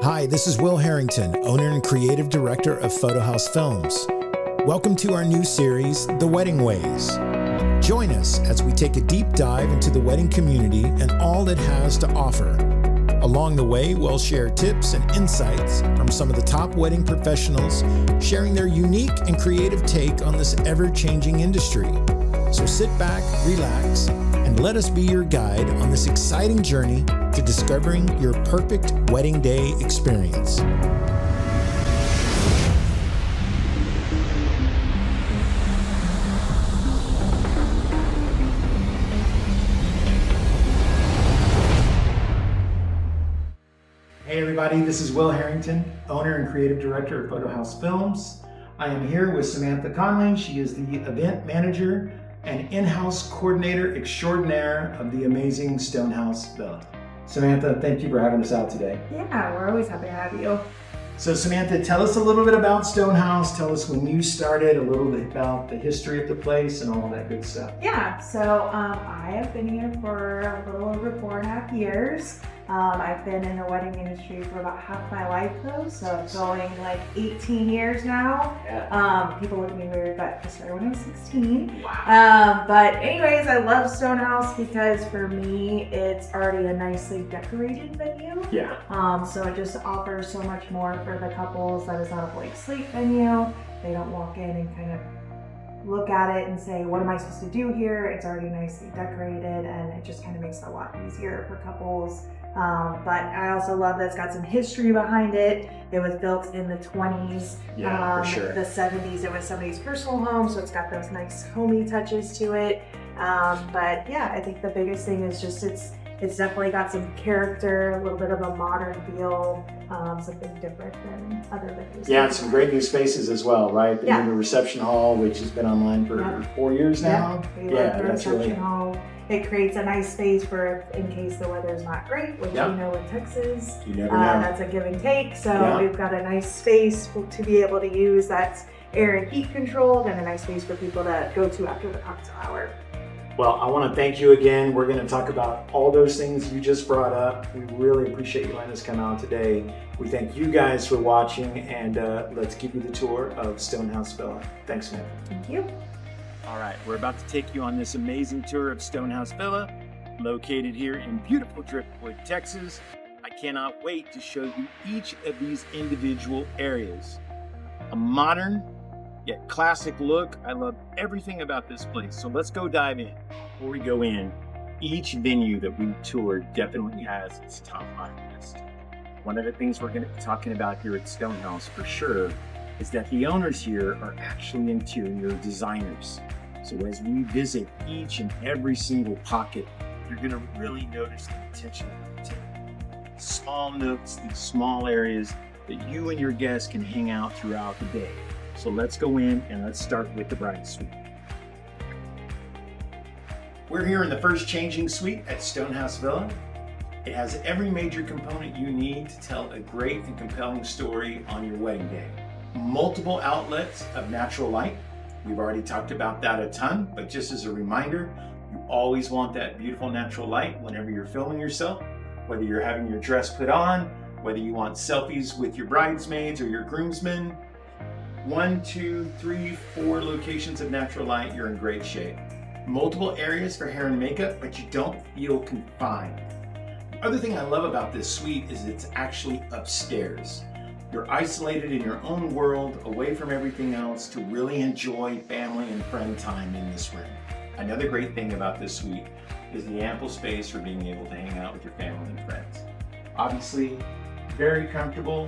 Hi, this is Will Harrington, owner and creative director of Stonehouse Films. Welcome to our new series, The Wedding Ways. Join us as we take a deep dive into the wedding community and all it has to offer. Along the way, we'll share tips and insights from some of the top wedding professionals, sharing their unique and creative take on this ever-changing industry. So sit back, relax, and let us be your guide on this exciting journey to discovering your perfect wedding day experience. Hey everybody, this is Will Harrington, owner and creative director of Stonehouse Films. I am here with Samantha Conley. She is the event manager and in-house coordinator extraordinaire of the amazing Stonehouse Villa. Samantha, thank you for having us out today. Yeah, we're always happy to have you. So Samantha, tell us a little bit about Stonehouse. Tell us when you started, a little bit about the history of the place and all that good stuff. Yeah, so I have been here for a little over 4.5 years. I've been in the wedding industry for about half my life though, so it's going like 18 years now. Yeah. People look at me weird, but I started when I was 16. Wow. But anyways, I love Stonehouse because for me, it's already a nicely decorated venue. Yeah. So it just offers so much more for the couples that is not a blank slate venue. They don't walk in and kind of look at it and say, what am I supposed to do here? It's already nicely decorated and it just kind of makes it a lot easier for couples. But I also love that it's got some history behind it. It was built in the 20s. Yeah, for sure. The 70s, it was somebody's personal home, so it's got those nice homey touches to it. But yeah, I think the biggest thing is just it's definitely got some character, a little bit of a modern feel, something different than other venues. Yeah, and some great new spaces as well, right? The new reception hall, which has been online for 4 years now. Yeah, the reception hall. It creates a nice space for in case the weather's not great, which you know in Texas, you never know. That's a give and take. So we've got a nice space to be able to use that's air and heat controlled, and a nice space for people to go to after the cocktail hour. Well, I want to thank you again. We're going to talk about all those things you just brought up. We really appreciate you letting us come out today. We thank you guys for watching, and let's give you the tour of Stonehouse Villa. Thanks, man. Thank you. All right, we're about to take you on this amazing tour of Stonehouse Villa, located here in beautiful Driftwood, Texas. I cannot wait to show you each of these individual areas. A modern yet classic look. I love everything about this place. So let's go dive in. Before we go in, each venue that we toured definitely has its top 5 list. One of the things we're going to be talking about here at Stonehouse for sure is that the owners here are actually interior designers. So as we visit each and every single pocket, you're going to really notice the attention to detail. Small nooks, these small areas that you and your guests can hang out throughout the day. So let's go in and let's start with the bride suite. We're here in the first changing suite at Stonehouse Villa. It has every major component you need to tell a great and compelling story on your wedding day. Multiple outlets of natural light. We've already talked about that a ton, but just as a reminder, you always want that beautiful natural light whenever you're filming yourself, whether you're having your dress put on, whether you want selfies with your bridesmaids or your groomsmen. 1, 2, 3, 4 locations of natural light, you're in great shape. Multiple areas for hair and makeup, but you don't feel confined. The other thing I love about this suite is it's actually upstairs. You're isolated in your own world, away from everything else, to really enjoy family and friend time in this room. Another great thing about this suite is the ample space for being able to hang out with your family and friends. Obviously, very comfortable,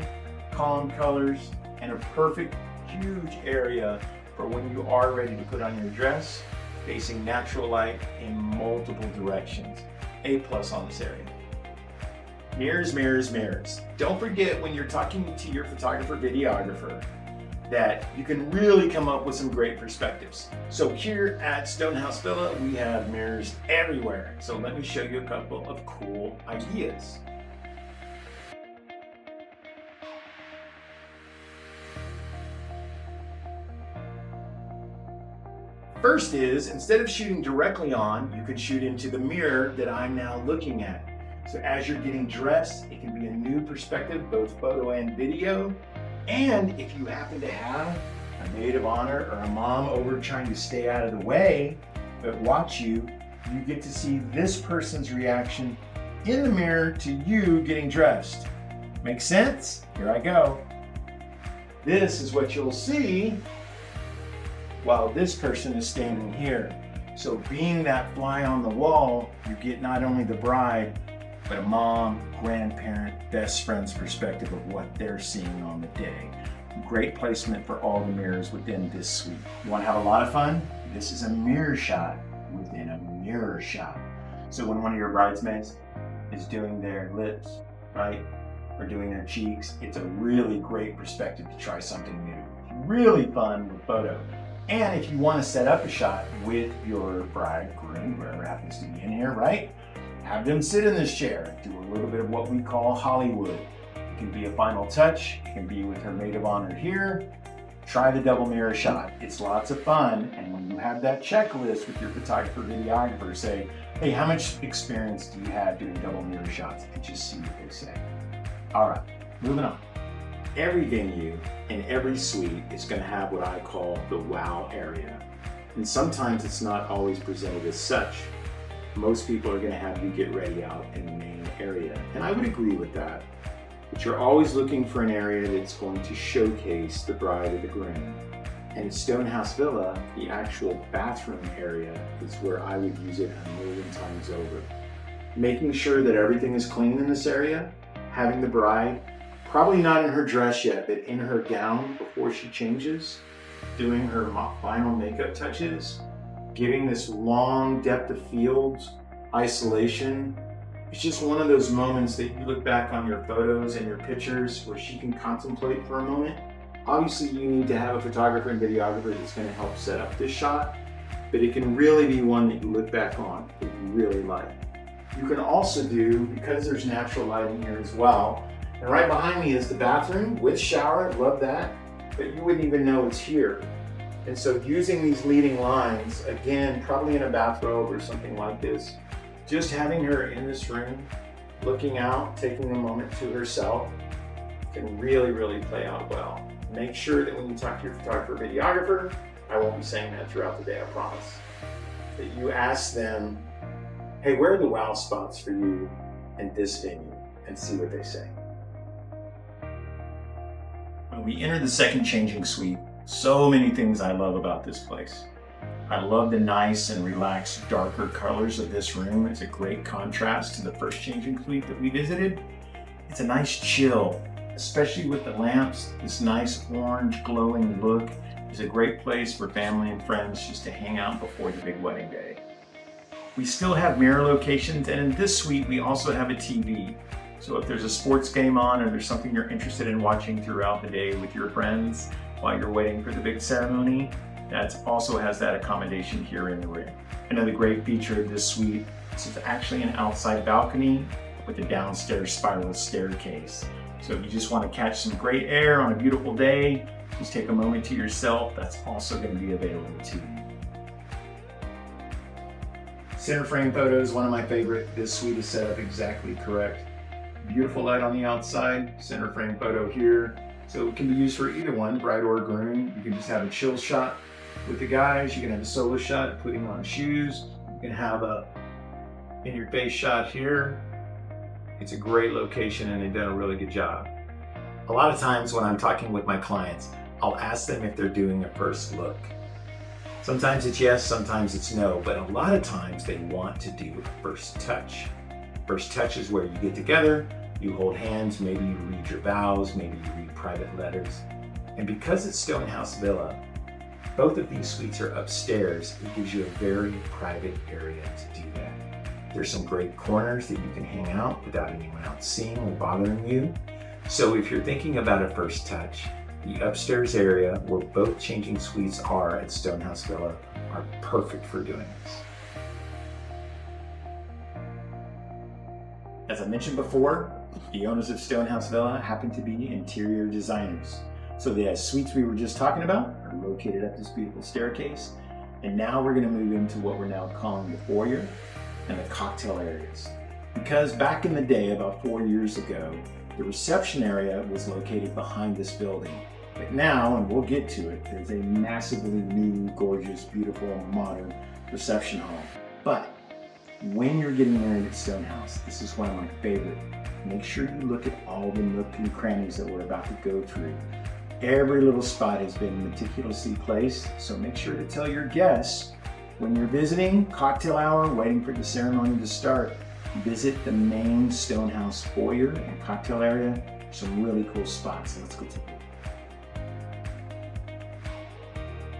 calm colors, and a perfect, huge area for when you are ready to put on your dress, facing natural light in multiple directions. A+ on this area. Mirrors, mirrors, mirrors. Don't forget when you're talking to your photographer, videographer, that you can really come up with some great perspectives. So here at Stonehouse Villa, we have mirrors everywhere. So let me show you a couple of cool ideas. First is, instead of shooting directly on, you could shoot into the mirror that I'm now looking at. So as you're getting dressed, it can be a new perspective, both photo and video. And if you happen to have a maid of honor or a mom over trying to stay out of the way, but watch you, you get to see this person's reaction in the mirror to you getting dressed. Make sense? Here I go. This is what you'll see while this person is standing here. So being that fly on the wall, you get not only the bride, but a mom, grandparent, best friend's perspective of what they're seeing on the day. Great placement for all the mirrors within this suite. You want to have a lot of fun? This is a mirror shot within a mirror shot. So when one of your bridesmaids is doing their lips, right, or doing their cheeks, it's a really great perspective to try something new. It's really fun with photo. And if you want to set up a shot with your bride, groom, whoever happens to be in here, right? Have them sit in this chair, do a little bit of what we call Hollywood. It can be a final touch, it can be with her maid of honor here. Try the double mirror shot. It's lots of fun, and when you have that checklist with your photographer, videographer, say, hey, how much experience do you have doing double mirror shots? And just see what they say. All right, moving on. Every venue and every suite is going to have what I call the wow area. And sometimes it's not always presented as such. Most people are going to have you get ready out in the main area. And I would agree with that. But you're always looking for an area that's going to showcase the bride or the groom. And at Stonehouse Villa, the actual bathroom area is where I would use it a million times over. Making sure that everything is clean in this area, having the bride, probably not in her dress yet, but in her gown before she changes, doing her final makeup touches, giving this long depth of field, isolation. It's just one of those moments that you look back on your photos and your pictures where she can contemplate for a moment. Obviously, you need to have a photographer and videographer that's going to help set up this shot, but it can really be one that you look back on that you really like. You can also do, because there's natural lighting here as well, and right behind me is the bathroom with shower, love that, but you wouldn't even know it's here. And so using these leading lines, again, probably in a bathrobe or something like this, just having her in this room, looking out, taking a moment to herself, can really, really play out well. Make sure that when you talk to your photographer, videographer, I won't be saying that throughout the day, I promise, that you ask them, hey, where are the wow spots for you in this venue? And see what they say. When we enter the second changing suite, so many things I love about this place. I love the nice and relaxed darker colors of this room. It's a great contrast to the first changing suite that we visited. It's a nice chill, especially with the lamps. This nice orange glowing look is a great place for family and friends just to hang out before the big wedding day. We still have mirror locations, and in this suite we also have a TV. So if there's a sports game on or there's something you're interested in watching throughout the day with your friends while you're waiting for the big ceremony, that also has that accommodation here in the room. Another great feature of this suite is it's actually an outside balcony with a downstairs spiral staircase. So if you just want to catch some great air on a beautiful day, just take a moment to yourself, that's also going to be available to you. Center frame photo is one of my favorite. This suite is set up exactly correct. Beautiful light on the outside, center frame photo here. So it can be used for either one, bride or groom. You can just have a chill shot with the guys. You can have a solo shot, putting on shoes. You can have a in-your-face shot here. It's a great location and they've done a really good job. A lot of times when I'm talking with my clients, I'll ask them if they're doing a first look. Sometimes it's yes, sometimes it's no, but a lot of times they want to do a first touch. First touch is where you get together, you hold hands, maybe you read your vows, maybe you read private letters. And because it's Stonehouse Villa, both of these suites are upstairs. It gives you a very private area to do that. There's some great corners that you can hang out without anyone else seeing or bothering you. So if you're thinking about a first touch, the upstairs area where both changing suites are at Stonehouse Villa are perfect for doing this. As I mentioned before, the owners of Stonehouse Villa happen to be interior designers. So the suites we were just talking about are located up this beautiful staircase. And now we're going to move into what we're now calling the foyer and the cocktail areas. Because back in the day, about 4 years ago, the reception area was located behind this building. But now, and we'll get to it, there's a massively new, gorgeous, beautiful, modern reception hall. But when you're getting married at Stonehouse, this is one of my favorite. Make sure you look at all the nooks and crannies that we're about to go through. Every little spot has been meticulously placed, so make sure to tell your guests when you're visiting, cocktail hour, waiting for the ceremony to start, visit the main Stonehouse foyer and cocktail area. Some really cool spots. Let's go take a look.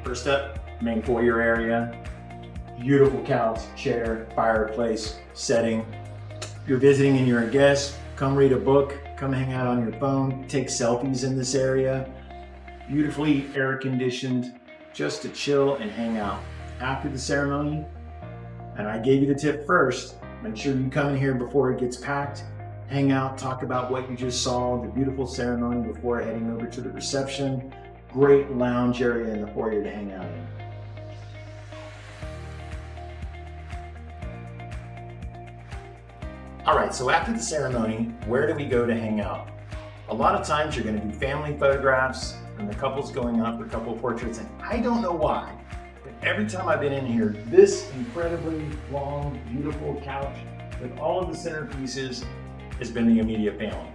First up, main foyer area. Beautiful couch, chair, fireplace, setting. If you're visiting and you're a guest, come read a book, come hang out on your phone, take selfies in this area. Beautifully air conditioned, just to chill and hang out. After the ceremony, and I gave you the tip first, make sure you come in here before it gets packed, hang out, talk about what you just saw, the beautiful ceremony before heading over to the reception. Great lounge area in the foyer to hang out in. All right, so after the ceremony, where do we go to hang out? A lot of times you're gonna do family photographs and the couple's going out for couple portraits, and I don't know why, but every time I've been in here, this incredibly long, beautiful couch with all of the centerpieces has been the immediate family.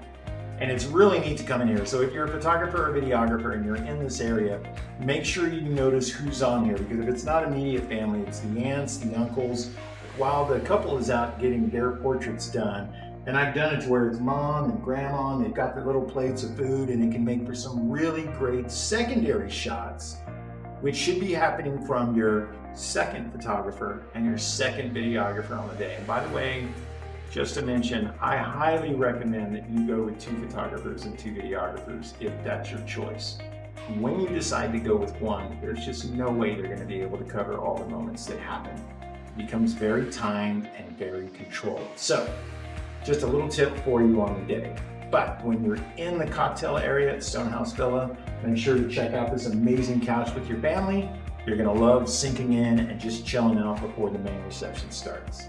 And it's really neat to come in here. So if you're a photographer or videographer and you're in this area, make sure you notice who's on here, because if it's not immediate family, it's the aunts, the uncles, while the couple is out getting their portraits done. And I've done it to where it's mom and grandma, and they've got their little plates of food, and it can make for some really great secondary shots, which should be happening from your second photographer and your second videographer on the day. And by the way, just to mention, I highly recommend that you go with 2 photographers and 2 videographers if that's your choice. When you decide to go with one, there's just no way they're going to be able to cover all the moments that happen. It becomes very timed and very controlled. So, just a little tip for you on the day. But when you're in the cocktail area at Stonehouse Villa, make sure to check out this amazing couch with your family. You're going to love sinking in and just chilling out before the main reception starts.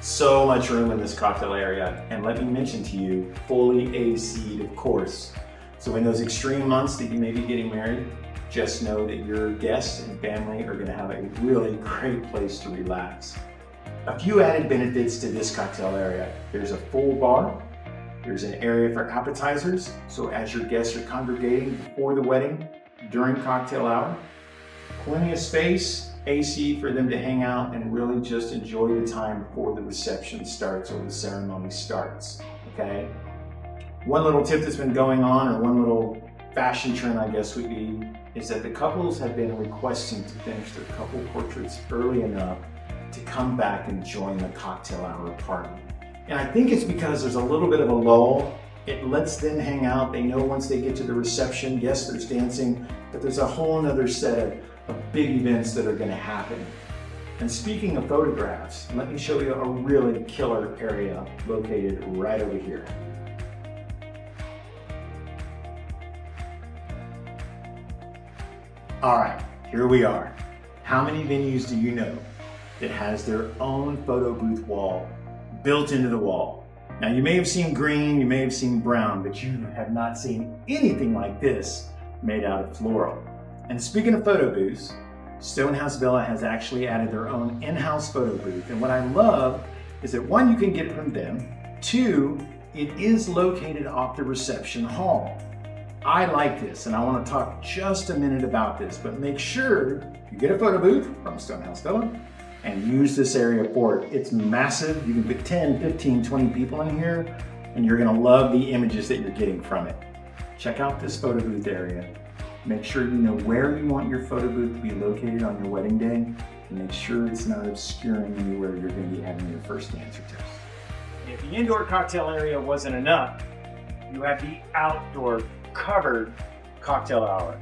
So much room in this cocktail area, and let me mention to you, fully AC'd, of course. So in those extreme months that you may be getting married, just know that your guests and family are going to have a really great place to relax. A few added benefits to this cocktail area. There's a full bar. There's an area for appetizers, so as your guests are congregating before the wedding, during cocktail hour. Plenty of space, AC for them to hang out and really just enjoy the time before the reception starts or the ceremony starts, okay? One little tip that's been going on, or one little fashion trend I guess would be, is that the couples have been requesting to finish their couple portraits early enough to come back and join the cocktail hour party. And I think it's because there's a little bit of a lull. It lets them hang out. They know once they get to the reception, yes, there's dancing, but there's a whole nother set of big events that are going to happen. And speaking of photographs, let me show you a really killer area located right over here. All right, here we are. How many venues do you know that has their own photo booth wall built into the wall? Now you may have seen green, you may have seen brown, but you have not seen anything like this made out of floral. And speaking of photo booths, Stonehouse Villa has actually added their own in-house photo booth. And what I love is that 1, you can get it from them. 2, it is located off the reception hall. I like this, and I want to talk just a minute about this, but make sure you get a photo booth from Stonehouse Villa and use this area for it. It's massive. You can put 10, 15, 20 people in here, and you're going to love the images that you're getting from it. Check out this photo booth area. Make sure you know where you want your photo booth to be located on your wedding day, and make sure it's not obscuring anywhere you're going to be having your first dancer test. If the indoor cocktail area wasn't enough, you have the outdoor covered cocktail hour.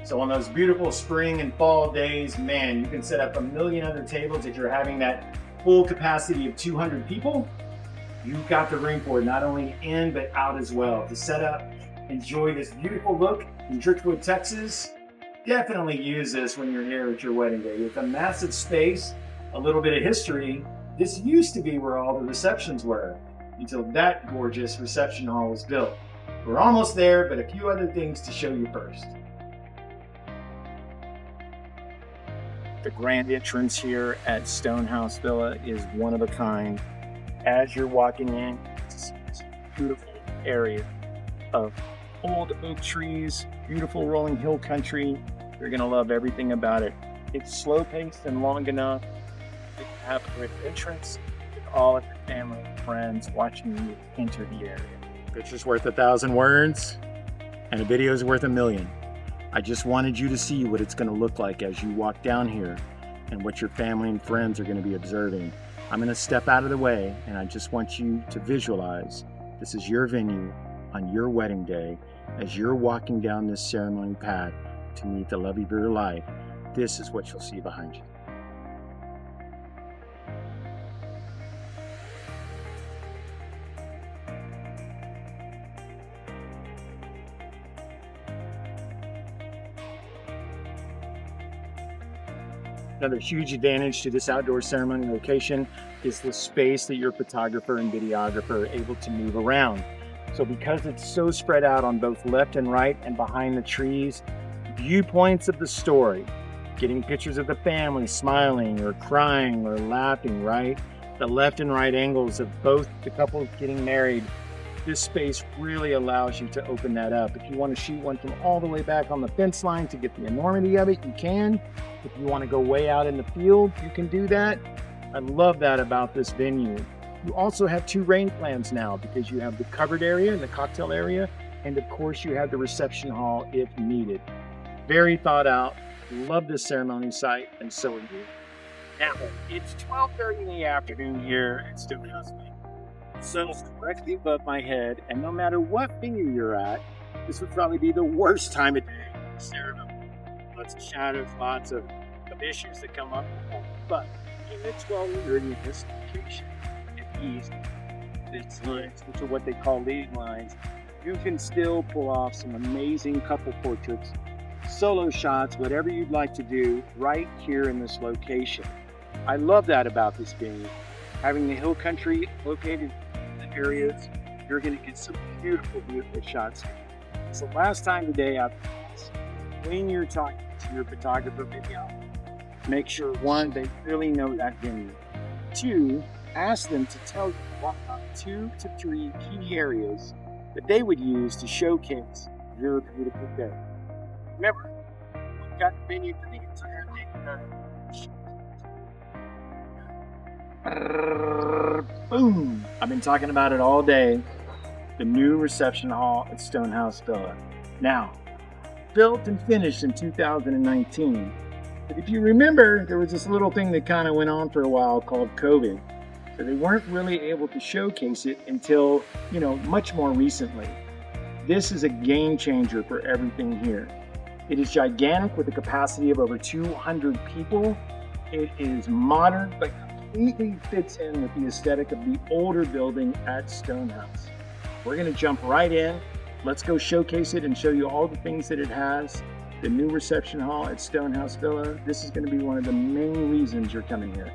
So on those beautiful spring and fall days, man, you can set up a million other tables. If you're having that full capacity of 200 people, you've got the room for it, not only in but out as well. To set up, enjoy this beautiful look in Driftwood, Texas. Definitely use this when you're here at your wedding day. It's a massive space, a little bit of history, This used to be where all the receptions were, until that gorgeous reception hall was built. We're almost there, but a few other things to show you first. The grand entrance here at Stonehouse Villa is one of a kind. As you're walking in, it's this beautiful area of old oak trees, beautiful rolling hill country. You're gonna love everything about it. It's slow paced and long enough to have a great entrance with all of your family and friends watching you enter the area. A picture's worth 1,000 words, and a video's worth 1,000,000. I just wanted you to see what it's gonna look like as you walk down here and what your family and friends are gonna be observing. I'm gonna step out of the way, and I just want you to visualize this is your venue on your wedding day. As you're walking down this ceremony path to meet the love of your life, this is what you'll see behind you. Another huge advantage to this outdoor ceremony location is the space that your photographer and videographer are able to move around. So because it's so spread out on both left and right and behind the trees, viewpoints of the story, getting pictures of the family smiling or crying or laughing, right? The left and right angles of both the couple getting married. This space really allows you to open that up. If you want to shoot one from all the way back on the fence line to get the enormity of it, you can. If you want to go way out in the field, you can do that. I love that about this venue. You also have 2 rain plans now because you have the covered area and the cocktail area, and of course you have the reception hall if needed. Very thought out. Love this ceremony site, and so are you. Now, it's 12:30 in the afternoon here at Stonehouse Villa. The sun is directly above my head, and no matter what venue you're at, this would probably be the worst time of day for the ceremony. Lots of shadows, lots of issues that come up. But in the 12:30 in this location, at these lines, which are what they call leading lines, you can still pull off some amazing couple portraits, solo shots, whatever you'd like to do right here in this location. I love that about this venue. Having the hill country located in the areas, you're going to get some beautiful, beautiful shots. It's the last time today I've when you're talking to your photographer video, make sure 1, they really know that venue. 2, ask them to tell you what are 2 to 3 key areas that they would use to showcase your beautiful day. Remember, we've got the venue for the entire day. Boom! I've been talking about it all day. The new reception hall at Stonehouse Villa. Now, built and finished in 2019. But if you remember, there was this little thing that kind of went on for a while called COVID. So they weren't really able to showcase it until, much more recently. This is a game changer for everything here. It is gigantic with a capacity of over 200 people. It is modern, but completely fits in with the aesthetic of the older building at Stonehouse. We're gonna jump right in. Let's go showcase it and show you all the things that it has. The new reception hall at Stonehouse Villa. This is going to be one of the main reasons you're coming here.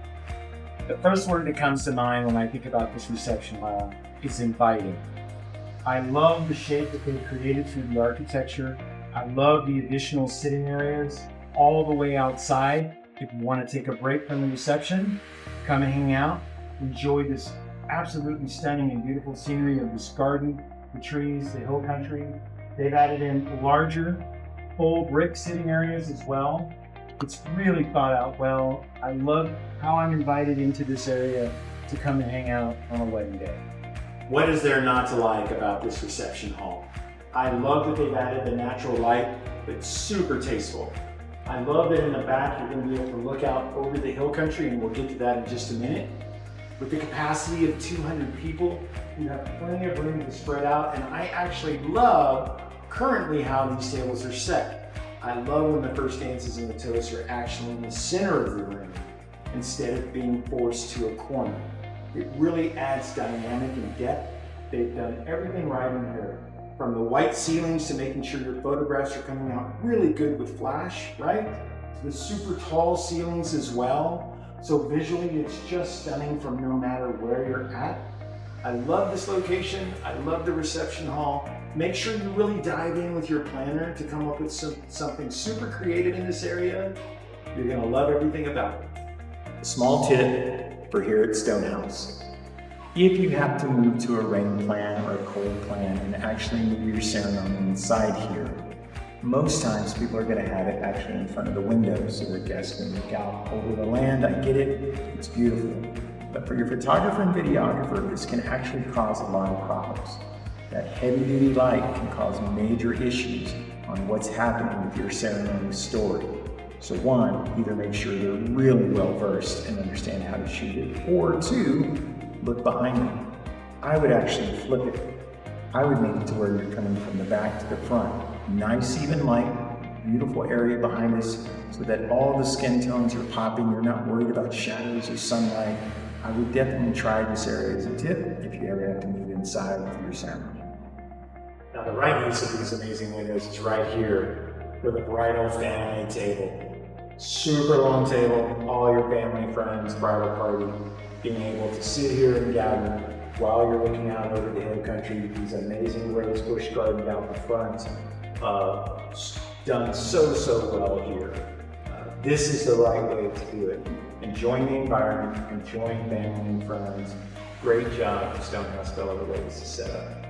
The first word that comes to mind when I think about this reception hall is inviting. I love the shape that they've created through the architecture. I love the additional sitting areas all the way outside. If you want to take a break from the reception, come and hang out. Enjoy this absolutely stunning and beautiful scenery of this garden, the trees, the hill country. They've added in larger, full brick sitting areas as well. It's really thought out well. I love how I'm invited into this area to come and hang out on a wedding day. What is there not to like about this reception hall? I love that they've added the natural light, but super tasteful. I love that in the back you're going to be able to look out over the hill country, and we'll get to that in just a minute. With the capacity of 200 people, you have plenty of room to spread out, and I actually love currently how these tables are set. I love when the first dances and the toasts are actually in the center of the room instead of being forced to a corner. It really adds dynamic and depth. They've done everything right in here. From the white ceilings to making sure your photographs are coming out really good with flash, right? To the super tall ceilings as well. So visually, it's just stunning from no matter where you're at. I love this location. I love the reception hall. Make sure you really dive in with your planner to come up with something super creative in this area. You're gonna love everything about it. A small tip for here at Stonehouse. If you have to move to a rain plan or a cold plan and actually move your ceremony inside here, most times people are going to have it actually in front of the window so their guests can look out over the land. I get it, it's beautiful. But for your photographer and videographer, this can actually cause a lot of problems. That heavy-duty light can cause major issues on what's happening with your ceremony story. So one, either make sure you're really well versed and understand how to shoot it, or two, look behind you. I would actually flip it. I would make it to where you're coming from the back to the front. Nice even light, beautiful area behind us so that all the skin tones are popping. You're not worried about shadows or sunlight. I would definitely try this area as a tip if you ever have to move inside for your ceremony. Now the right use of these amazing windows is right here for the bridal family table. Super long table, all your family, friends, bridal party, being able to sit here and gather while you're looking out over the hill country. These amazing rose bush gardens out the front, done so well here. This is the right way to do it. Enjoying the environment, enjoying family and friends. Great job to Stonehouse Villa the way this is set up.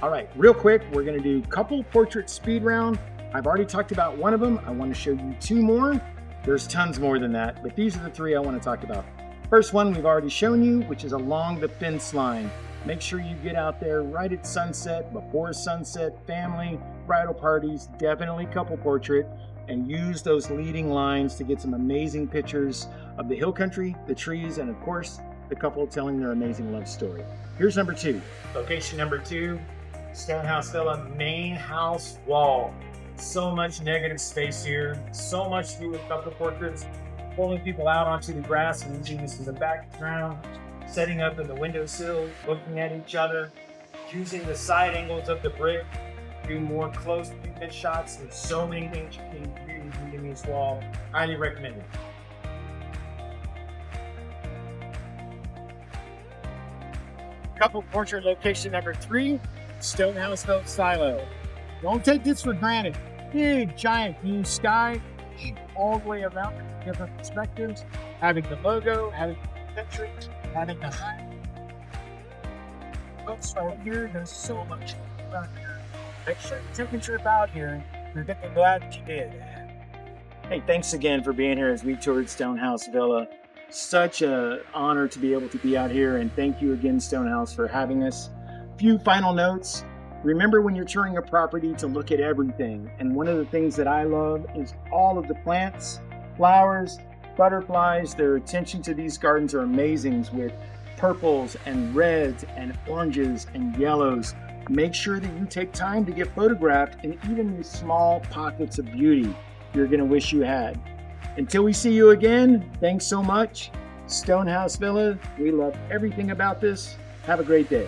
All right, real quick, we're gonna do couple portrait speed round. I've already talked about one of them. I want to show you two more. There's tons more than that, but these are the three I want to talk about. First one we've already shown you, which is along the fence line. Make sure you get out there right at sunset, before sunset, family, bridal parties, definitely couple portrait, and use those leading lines to get some amazing pictures of the hill country, the trees, and of course, the couple telling their amazing love story. Here's number two. Location number two, Stonehouse Villa main house wall. So much negative space here, so much to do with couple portraits, pulling people out onto the grass and using this as a background, setting up in the windowsill, looking at each other, using the side angles of the brick, do more close treatment shots. There's so many things you can really do in this wall. Highly recommend it. Couple portrait location number three, Stonehouse Villa silo. Don't take this for granted. Big, giant blue sky, all the way around, different perspectives, having the logo, having the picture, having the height. Folks, right here, there's so much around here. Make sure you take a trip out here. You're going to be glad that you did. Hey, thanks again for being here as we toured Stonehouse Villa. Such an honor to be able to be out here, and thank you again, Stonehouse, for having us. Few final notes. Remember when you're touring a property to look at everything. And one of the things that I love is all of the plants, flowers, butterflies. Their attention to these gardens are amazing with purples and reds and oranges and yellows. Make sure that you take time to get photographed in even these small pockets of beauty you're going to wish you had. Until we see you again, thanks so much. Stonehouse Villa, we love everything about this. Have a great day.